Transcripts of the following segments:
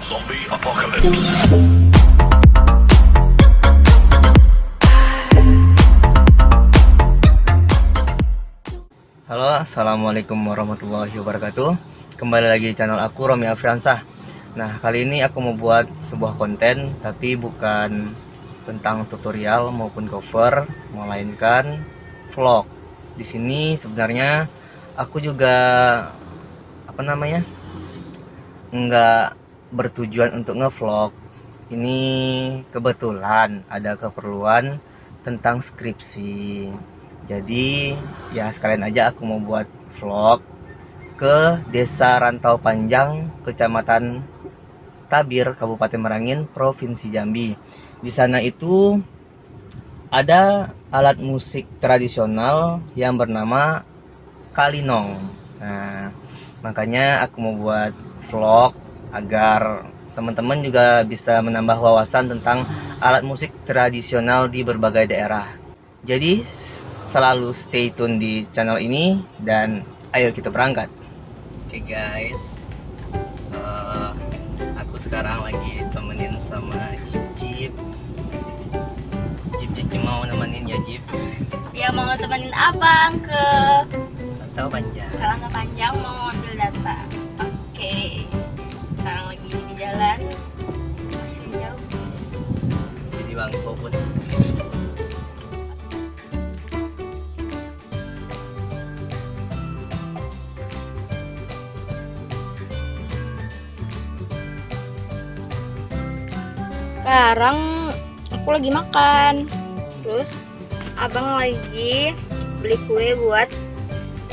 Zombie Apocalypse. Halo, assalamualaikum warahmatullahi wabarakatuh. Kembali lagi di channel aku, Romi Afriansah. Nah, kali ini aku mau buat sebuah konten, tapi bukan tentang tutorial maupun cover, melainkan vlog. Di sini sebenarnya aku juga nggak bertujuan untuk ngevlog. Ini kebetulan ada keperluan tentang skripsi. Jadi ya sekalian aja aku mau buat vlog ke Desa Rantau Panjang, Kecamatan Tabir, Kabupaten Merangin, Provinsi Jambi. Di sana itu ada alat musik tradisional yang bernama kalinong. Nah, makanya aku mau buat vlog agar teman-teman juga bisa menambah wawasan tentang alat musik tradisional di berbagai daerah. Jadi selalu stay tune di channel ini dan ayo kita berangkat. Oke guys, aku sekarang lagi temenin sama Cip. Cip mau nemenin ya Cip? Ya mau temenin abang ke Rantau Panjang. Rantau Panjang mau ngambil data. Oke. Sekarang lagi di jalan. Masih jauh. Jadi bang fokus. Sekarang aku lagi makan. Terus abang lagi beli kue buat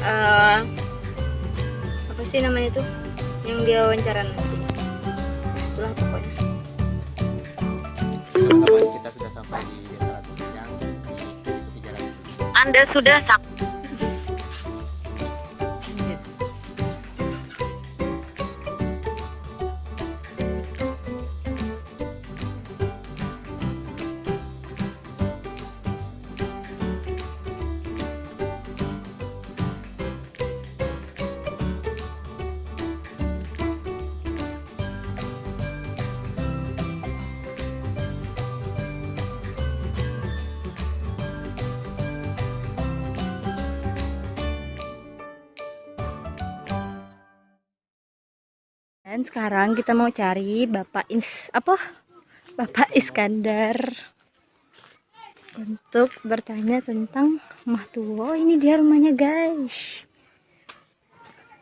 apa sih namanya tuh yang dia wawancara nanti. Itulah pokoknya. Teman-teman, kita sudah sampai di Desa Rantau Panjang. Ikuti jalan ini. Anda sudah sak. Dan sekarang kita mau cari Bapak Iskandar untuk bertanya tentang rumah tua. Oh, ini dia rumahnya, guys.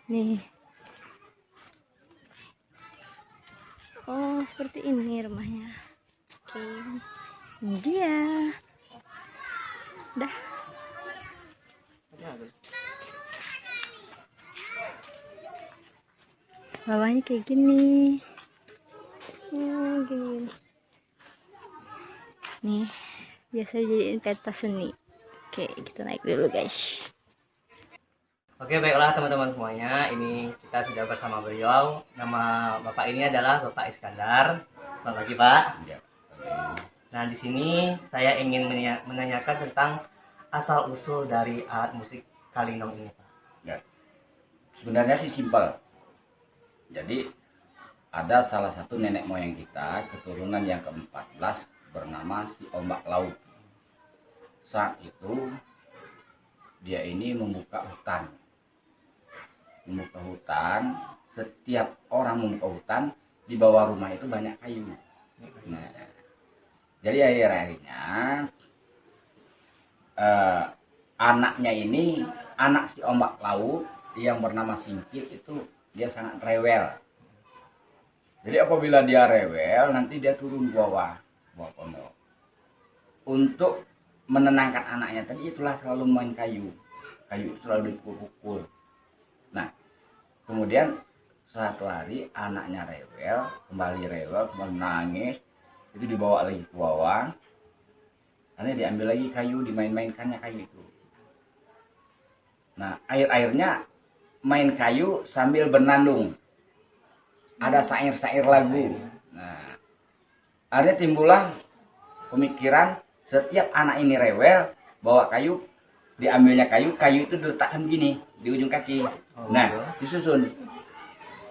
Nih. Oh, seperti ini rumahnya. Oke. Ini dia. Dah. Bawahnya kayak gini. Oh, gini. Nih, biasa jadi pentas seni. Oke, kita naik dulu, guys. Oke, baiklah teman-teman semuanya, ini kita sudah bersama beliau. Nama Bapak ini adalah Bapak Iskandar. Selamat pagi, Pak. Nah, di sini saya ingin menanyakan tentang asal-usul dari alat musik kalinong ini, Pak. Ya, sebenarnya sih simpel. Jadi ada salah satu nenek moyang kita, keturunan yang ke-14 bernama si Ombak Laut. Saat itu dia ini membuka hutan. Setiap orang membuka hutan, di bawah rumah itu banyak kayu. Nah, jadi akhirnya anaknya ini, anak si Ombak Laut yang bernama Singkit itu, dia sangat rewel. Jadi apabila dia rewel, nanti dia turun ke bawah pondok. Untuk menenangkan anaknya tadi, itulah selalu main kayu. Kayu itu selalu dipukul-pukul. Nah, kemudian suatu hari anaknya kembali nangis. Itu dibawa lagi ke bawah. Karena diambil lagi kayu, dimain-mainkannya kayu itu. Nah, air-airnya main kayu sambil bernandung. Ada sair-sair lagu. Nah, akhirnya timbullah pemikiran, setiap anak ini rewel bawa kayu, diambilnya kayu itu diletakkan gini di ujung kaki. Nah, disusun.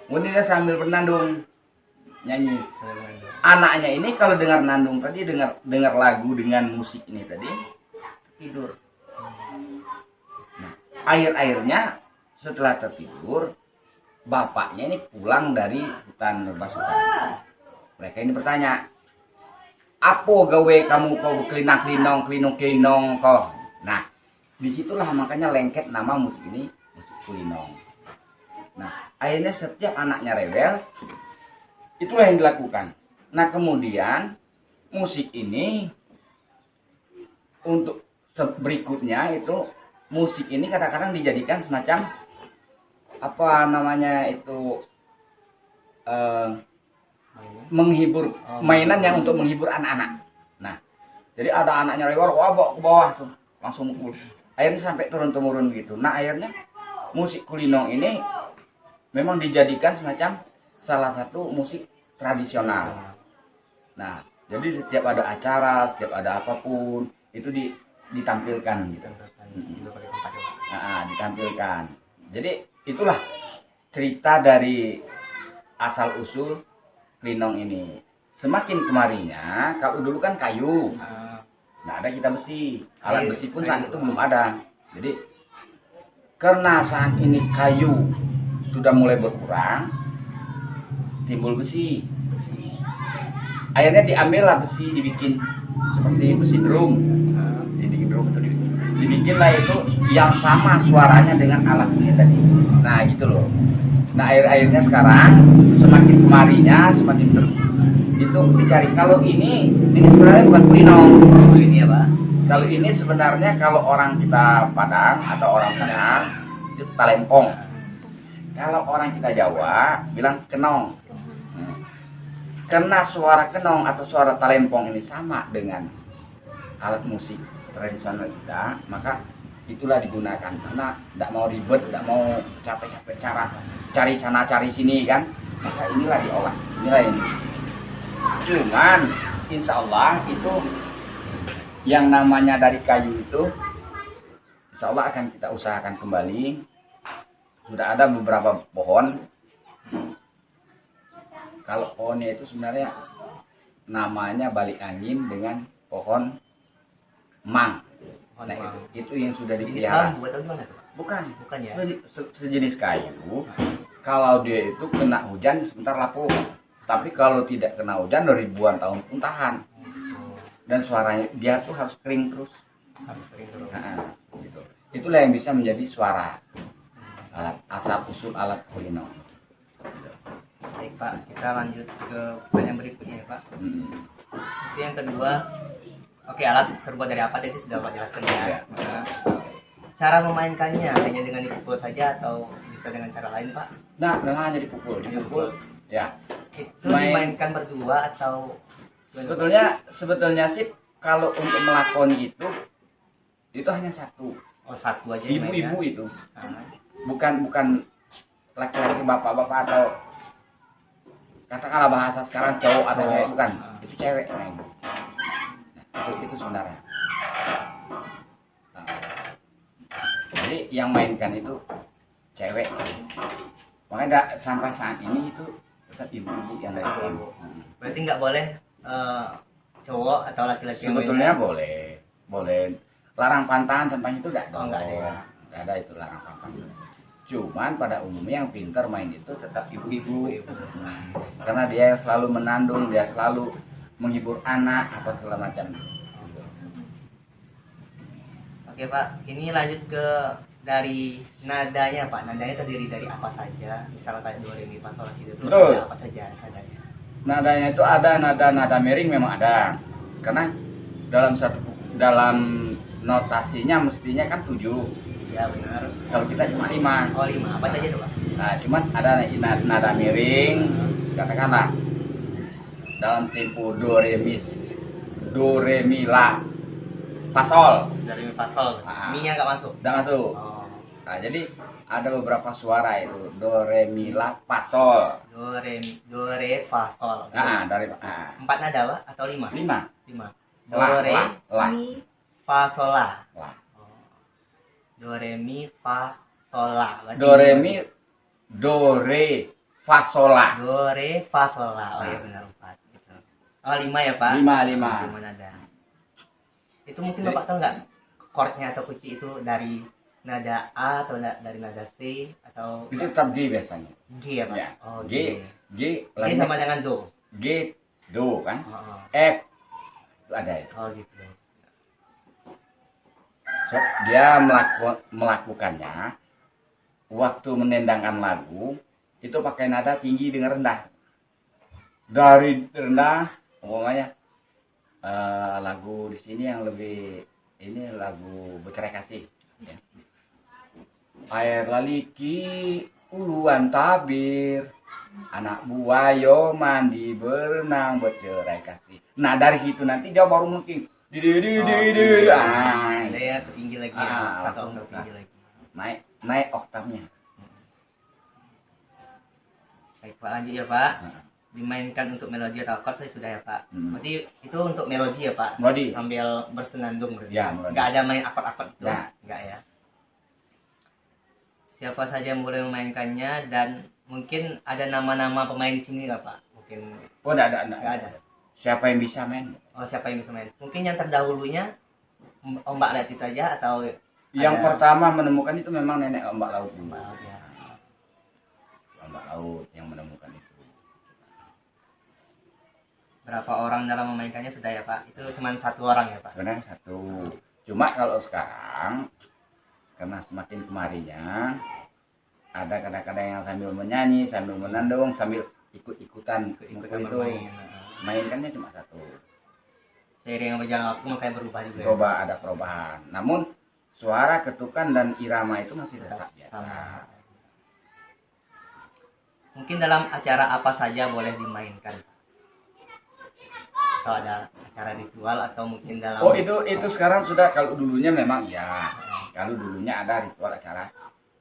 Kemudian dia sambil bernandung. nyanyi. Sambil menandung. Anaknya ini kalau dengar nandung tadi, dengar lagu dengan musik ini tadi, tidur. Nah, airnya setelah tertidur, bapaknya ini pulang dari hutan berbasukan. Mereka ini bertanya, apa gawe kamu kau kelinong kau? Nah, disitulah makanya lengket nama musik ini, musik kulinong. Nah, akhirnya setiap anaknya rewel, itulah yang dilakukan. Nah, kemudian musik ini untuk berikutnya itu, musik ini kadang-kadang dijadikan semacam apa namanya itu, menghibur, mainan yang untuk menghibur anak-anak. Nah, jadi ada anaknya rewel, wah bawa ke bawah tuh, langsung mukul. Akhirnya sampai turun-temurun gitu. Nah, akhirnya musik kulinong ini memang dijadikan semacam salah satu musik tradisional. Nah, jadi setiap ada acara, setiap ada apapun, itu ditampilkan gitu. Nah, ditampilkan. Jadi itulah cerita dari asal usul kulinong ini. Semakin kemarinya, kalau dulu kan kayu, nggak ada kita besi, alat besi pun saat itu belum ada. Jadi karena saat ini kayu sudah mulai berkurang, timbul besi. Akhirnya diambillah besi, dibikin seperti besi drum. Dibikin drum itu dibikinlah itu yang sama suaranya dengan alat ini tadi. Nah, gitu loh. Nah, akhirnya sekarang semakin kemarinya, semakin itu dicari. Kalau ini sebenarnya bukan kulinong. Ini ya, Pak. Kalau ini sebenarnya kalau orang kita Padang atau orang Padang itu talempong. Kalau orang kita Jawa bilang kenong. Karena suara kenong atau suara talempong ini sama dengan alat musik tradisional kita, maka itulah digunakan. Karena tidak mau ribet, tidak mau capek-capek cari sana cari sini kan, maka inilah diolah, inilah ini. Cuman insya Allah itu yang namanya dari kayu itu, insya Allah akan kita usahakan kembali. Sudah ada beberapa pohon. Kalau pohonnya itu sebenarnya namanya balik angin dengan pohon mang. Nah, itu yang sudah dipelihara. Bukan ya. Sejenis kayu. Kalau dia itu kena hujan sebentar lapuk. Tapi kalau tidak kena hujan ribuan tahun pun tahan. Dan suaranya dia tuh harus kering terus. Nah, gitu. Itulah yang bisa menjadi suara asal usul alat kulinong. Baik, Pak, kita lanjut ke pertanyaan berikutnya ya, Pak. Itu yang kedua, oke, alat terbuat dari apa tadi sudah Pak jelaskan ya. Nah, cara memainkannya hanya dengan dipukul saja atau bisa dengan cara lain, Pak? Nah, memang hanya dipukul. Ya. Itu dimainkan berdua atau sebetulnya sih kalau untuk melakoni itu hanya satu. Oh, satu aja. Ibu-ibu itu. Bukan laki-laki, bapak-bapak atau katakanlah bahasa sekarang cowok atau cewek, bukan. Itu cewek main. Nah, itu sebenarnya. Nah, jadi yang mainkan itu cewek. Makanya sampai saat ini itu tetap ibu-ibu yang dari ibu. Berarti nggak boleh cowok atau laki-laki yang sebetulnya boleh. Larang pantang tentang itu enggak ada ya. Enggak ada itu larang pantang. Cuman pada umumnya yang pintar main itu tetap ibu-ibu. Karena dia selalu menandung, dia selalu menghibur anak apa segala macam. Oke, Pak, ini lanjut ke dari nadanya, Pak. Nadanya terdiri dari apa saja? Misalnya kayak do re mi fa sol la si do itu apa saja nadanya? Nadanya itu ada nada miring, memang ada. Karena dalam notasinya mestinya kan 7. Ya, benar. Kalau kita cuma 5. Oh, 5. Apa saja tuh, Pak? Nah, cuman ada nada miring, katakanlah dalam tempo do re mi la fa sol. Do re mi fa sol. Mi-nya nggak masuk. Nggak masuk. Oh. Nah, jadi ada beberapa suara itu do re mi la fa sol. Do re fa sol. Nah, dari 4 nada, Pak, atau 5? 5. Do re Mi fa sol la. Do re mi fa sol la. Do re mi do re fa sol la. Do, re, fa, sol, la. Oh ya benar 4 gitu. Oh 5 ya Pak? 5. 5 nada. Itu mungkin Bapak tahu nggak chordnya atau kunci itu dari nada A atau dari nada C atau Itu tetap G biasanya. G ya Pak? Ya. Oh G, G. G G sama dengan do. G, do kan. Oh, F itu ada itu. oh gitu. So, dia melakukannya waktu menendangkan lagu itu pakai nada tinggi dengan rendah. Dari rendah, umpamanya lagu di sini yang lebih ini lagu bercerai kasih. Ya. Air laliki uluan tabir, anak buayo mandi berenang bercerai kasih. Nah dari situ nanti dia baru mungkin Ada ya tinggi lagi ya, satu oktav tinggi lagi. naik oktavnya. Baik Pak, lanjut ya Pak. Dimainkan untuk melodi atau chord saya sudah ya Pak. Berarti itu untuk melodi ya Pak. Melodi. Sambil bersenandung berarti. Ya, melodi. Nggak ada main akord-akord itu. Nah. Nggak ya. Siapa saja yang boleh memainkannya dan mungkin ada nama-nama pemain di sini nggak Pak? Mungkin Oh, enggak nggak ada. Siapa yang bisa main? Oh siapa yang bisa main? Mungkin yang terdahulunya Mbak Let itu aja atau Yang ada- pertama menemukan itu memang nenek ombak laut dulu. Mbak Let ya. Ombak laut yang menemukan itu. Berapa orang dalam memainkannya sudah ya Pak? Itu cuma 1 orang ya Pak? Sebenarnya 1. Cuma kalau sekarang karena semakin kemarinya ada kadang-kadang yang sambil menyanyi, sambil menandung, sambil ikut-ikutan Ikut-ikutan itu. bermain. Mainkannya cuma 1. Seiring berjalan waktu makanya berubah juga. ya? Coba ada perubahan. Namun suara, ketukan dan irama itu masih tetap biasa. Sama. Mungkin dalam acara apa saja boleh dimainkan? Atau ada acara ritual atau mungkin dalam Oh itu sekarang sudah, kalau dulunya memang ya. Kalau dulunya ada ritual acara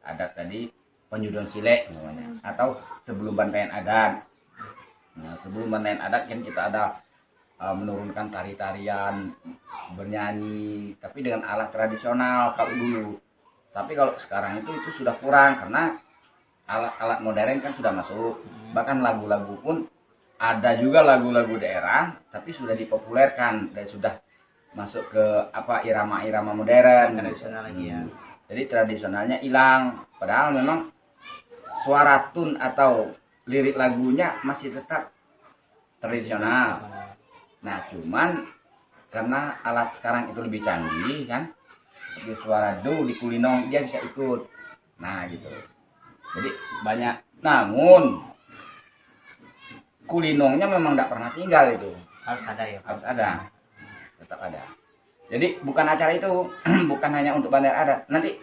adat tadi penyudon silek namanya, atau sebelum bantaian adat. Nah, sebelum bantaian adat kan kita ada menurunkan tari-tarian, bernyanyi, tapi dengan alat tradisional kalau dulu. Tapi kalau sekarang itu sudah kurang karena alat-alat modern kan sudah masuk. Bahkan lagu-lagu pun ada juga lagu-lagu daerah, tapi sudah dipopulerkan dan sudah masuk ke irama-irama modern. tradisional lagi ya. Jadi tradisionalnya hilang. Padahal memang suara tun atau lirik lagunya masih tetap tradisional. Nah, cuman karena alat sekarang itu lebih canggih kan, seperti suara do di kulinong dia bisa ikut. Nah, gitu. Jadi banyak. Namun kulinongnya memang tidak pernah tinggal itu. Harus ada ya Pak? Harus ada. Tetap ada. Jadi bukan acara itu bukan hanya untuk bandar adat. Nanti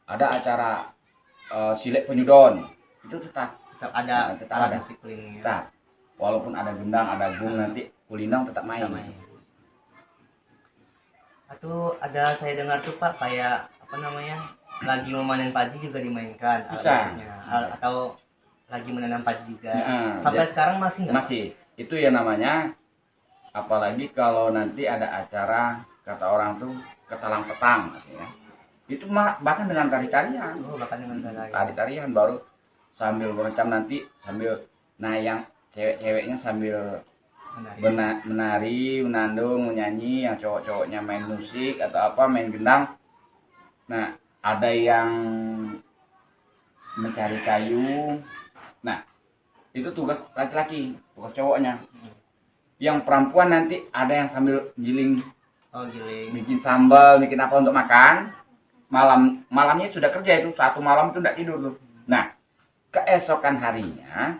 ada acara silek penyudon. Itu tetap ada tetap alat ada. musik kuliner. Tetap. Walaupun ada gendang, ada gung, nanti kulinong tetap main. Atau ada saya dengar tuh Pak kayak apa namanya lagi memanen padi juga dimainkan alat Bisa. musiknya. Atau lagi menanam padi juga. Nah, Sampai dia- sekarang masih nggak? Masih. Itu ya namanya, apalagi kalau nanti ada acara, kata orang tuh ketalang petang ya. Itu bahkan dengan tari-tarian. Oh, bahkan dengan cara Tari-tarian baru sambil merencam nanti sambil, nah yang cewek-ceweknya sambil menari, menandung, menyanyi, yang cowok-cowoknya main musik atau apa, main gendang. Nah, ada yang mencari kayu. Nah, itu tugas laki-laki, tugas cowoknya. Yang perempuan nanti ada yang sambil giling, Oh, giling. bikin sambal, bikin apa untuk makan. Malamnya sudah kerja itu, 1 malam itu tidak tidur tuh. Nah, keesokan harinya,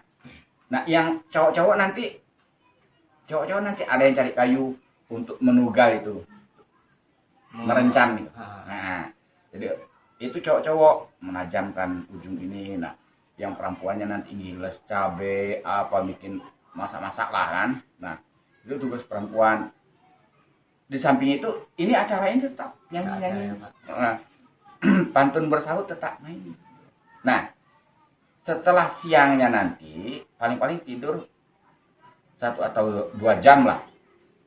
nah yang cowok-cowok nanti ada yang cari kayu untuk menugal itu, merencam gitu. Nah, jadi itu cowok-cowok menajamkan ujung ini. Nah, yang perempuannya nanti ngiles cabe, apa bikin masak-masak lah kan. Nah, itu tugas perempuan. Di samping itu, ini acara ini tetap nyanyi-nyanyi. Nah, pantun bersahut tetap main. Nah, setelah siangnya nanti paling-paling tidur 1 atau 2 jam lah.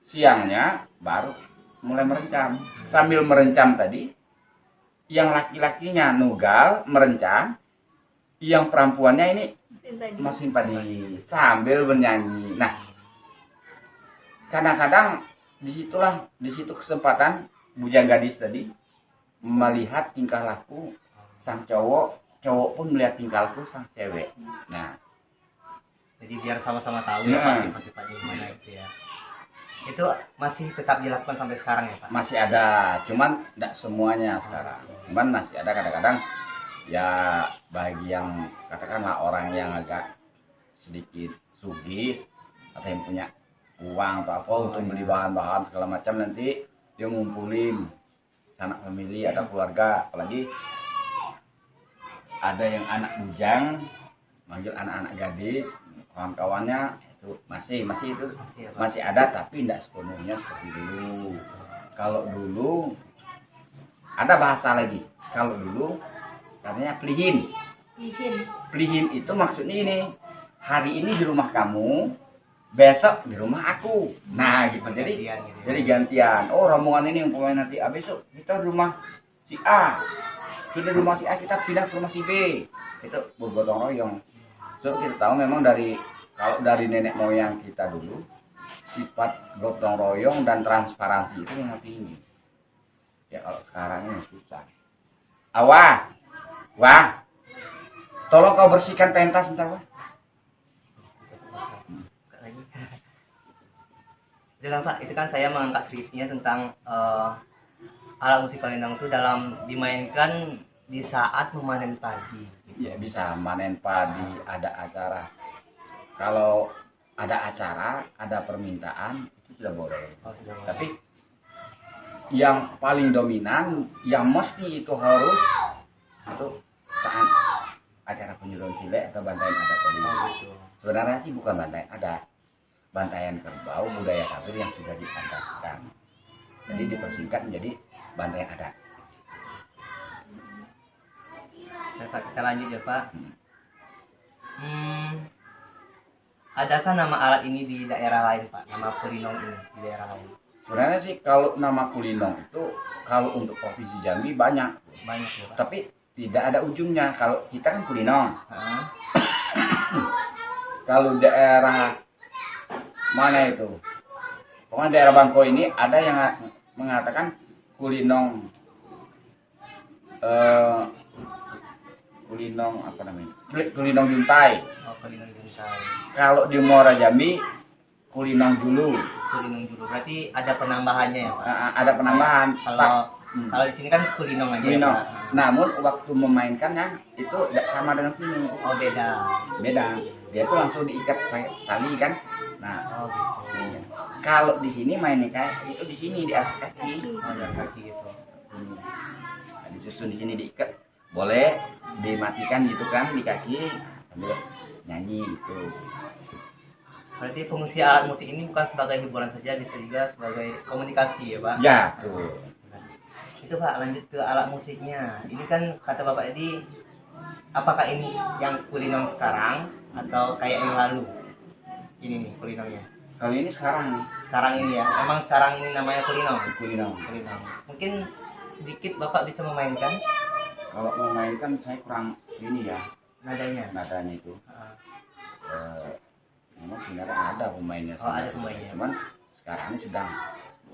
Siangnya baru mulai merencam. Sambil merencam tadi, yang laki-lakinya nugal merencam, yang perempuannya ini Tadi. mesin padi sambil bernyanyi. Nah, kadang-kadang di situ kesempatan bujang gadis tadi melihat tingkah laku sang cowok, cowok pun melihat tingkah laku sang cewek. Nah, Jadi biar sama-sama tahu ya Nah. sifat-sifatnya gimana gitu ya. Itu masih tetap dilakukan sampai sekarang ya Pak? masih ada, cuman tidak semuanya sekarang. Cuman masih ada kadang-kadang ya bagi yang katakanlah orang yang agak sedikit sugih atau yang punya uang atau apa untuk beli bahan-bahan segala macam, nanti dia ngumpulin sanak famili atau keluarga, apalagi ada yang anak bujang manggil anak-anak gadis kawan-kawannya, itu masih itu Masih ya Pak? masih ada, tapi tidak sepenuhnya seperti dulu. Kalau dulu ada bahasa lagi, kalau dulu katanya pelihin. Pelihin itu maksudnya ini, hari ini di rumah kamu, besok di rumah aku. Nah gitu, jadi Gantian gitu ya. jadi gantian. Oh, rombongan ini umpamanya nanti besok kita di rumah si A, kita di rumah si A, kita pindah ke rumah si B. Itu bergotong royong. So kita tahu memang kalau dari nenek moyang kita dulu, sifat gotong royong dan transparansi itu yang tinggi. Ya kalau sekarang ini susah. Wah, tolong kau bersihkan pentas bentar, Wah. Buka lagi. Itu kan Pak, itu kan saya mengangkat skripsinya tentang alat musik kalendang itu dalam dimainkan di saat memanen padi. Ya bisa manen padi, ada acara. Kalau ada acara, ada permintaan, itu sudah boleh. Oh, sudah mulai. Tapi yang paling dominan, yang mesti itu harus itu saat acara penyuluhan cilik atau bantaian adat tadi. Oh, gitu. Sebenarnya sih bukan bantaian adat, bantaian kerbau budaya kafir yang sudah diadatkan. Jadi dipersingkat menjadi bantaian adat. Nah, Pak, kita lanjut ya Pak. Adakah nama alat ini di daerah lain Pak? Nama kulinong ini di daerah lain? Sebenarnya sih kalau nama kulinong itu kalau untuk provinsi Jambi banyak, Banyak ya Pak. tapi tidak ada ujungnya. Kalau kita kan kulinong. Heeh. Kalau daerah mana itu? Pokoknya daerah Bangko ini ada yang mengatakan kulinong, kulinong apa namanya? Kulinong Juntai. Oh, kulinong juntai. Kalau di Muara Jambi kulinong dulu. Kulinong dulu. Berarti ada penambahannya ya Pak? Ada penambahan. Kalau di sini kan kulinong aja. Kulinong. Ya, Pak? Namun waktu memainkannya itu tidak sama dengan sini. Oh, beda. Beda. Dia tuh langsung diikat pakai tali kan. Nah, Oh, gitu. kalau di sini mainnya kayak itu di sini di atas kaki. Oh, ada kaki gitu. Nah, disusun di sini diikat. Boleh dimatikan gitu kan di kaki sambil nyanyi gitu. Berarti fungsi alat musik ini bukan sebagai hiburan saja, bisa juga sebagai komunikasi ya Pak? Ya, tuh. Itu Pak, lanjut ke alat musiknya. Ini kan kata Bapak Edi, apakah ini yang kulinong sekarang atau kayak yang lalu? Ini nih kulinongnya. Kalau ini sekarang nih, Sekarang ini ya, emang sekarang ini namanya kulinong. kulinong. Kulinong. Mungkin sedikit Bapak bisa memainkan Kalau memainkan saya kurang ini ya nadanya. nadanya itu. Memang sebenarnya ada pemainnya. Oh, ada sebenarnya. pemainnya. Cuman sekarang ini sedang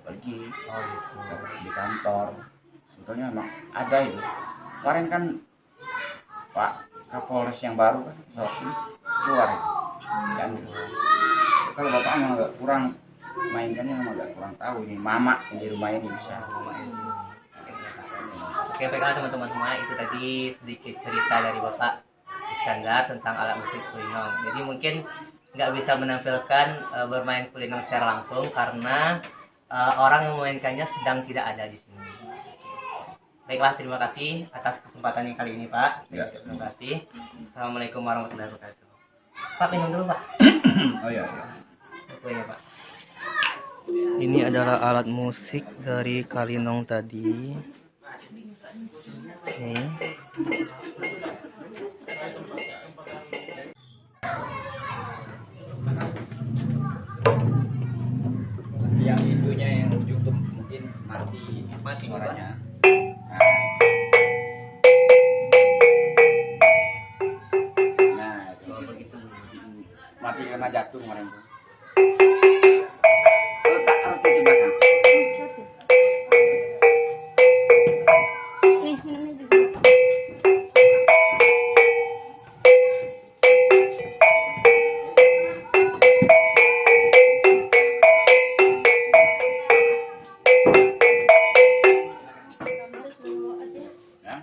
pergi Oh gitu. di kantor. Sebetulnya memang ada itu. Kemarin kan Pak Kapolres yang baru kan keluar itu. Dan kalau bapak memang agak kurang mainkannya, memang agak kurang tahu ini mama di rumah ini bisa. Oke, baiklah teman-teman semua, itu tadi sedikit cerita dari Bapak Iskandar tentang alat musik kulinong. Jadi mungkin nggak bisa menampilkan bermain kulinong secara langsung karena orang yang memainkannya sedang tidak ada di sini. Baiklah, terima kasih atas kesempatan yang kali ini Pak. Ya. Terima kasih. Assalamualaikum warahmatullahi wabarakatuh. Pak, minum dulu Pak. Oh iya. Kuenya Pak. Ini adalah alat musik dari kalinong tadi. Nih. Yang itunya yang ujung tuh mungkin mati suaranya. Nah. tuh kemarin tuh. Letak roti di belakang. Nih, minumnya juga. Ya.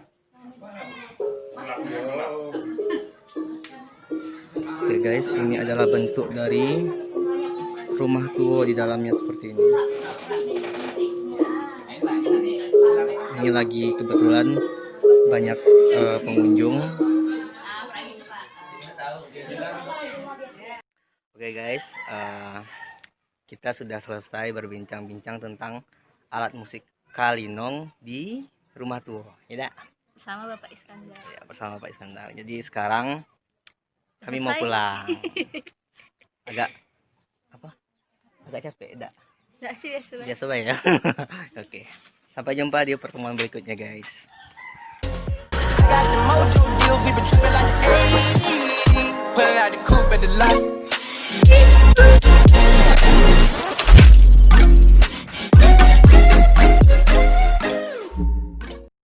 Oke guys, ini adalah bentuk dari rumah tua di dalamnya seperti ini. Ini lagi kebetulan banyak pengunjung. Oke guys, kita sudah selesai berbincang-bincang tentang alat musik kalinong di rumah tua, ya. Sama Bapak Iskandar. Ya, bersama Pak Iskandar. Jadi sekarang kami mau Selesai. pulang. Agak capek, enggak? Enggak sih, biasa. Biasa Pak, ya. Oke. Sampai jumpa di pertemuan berikutnya guys. Got the mojo deal, we been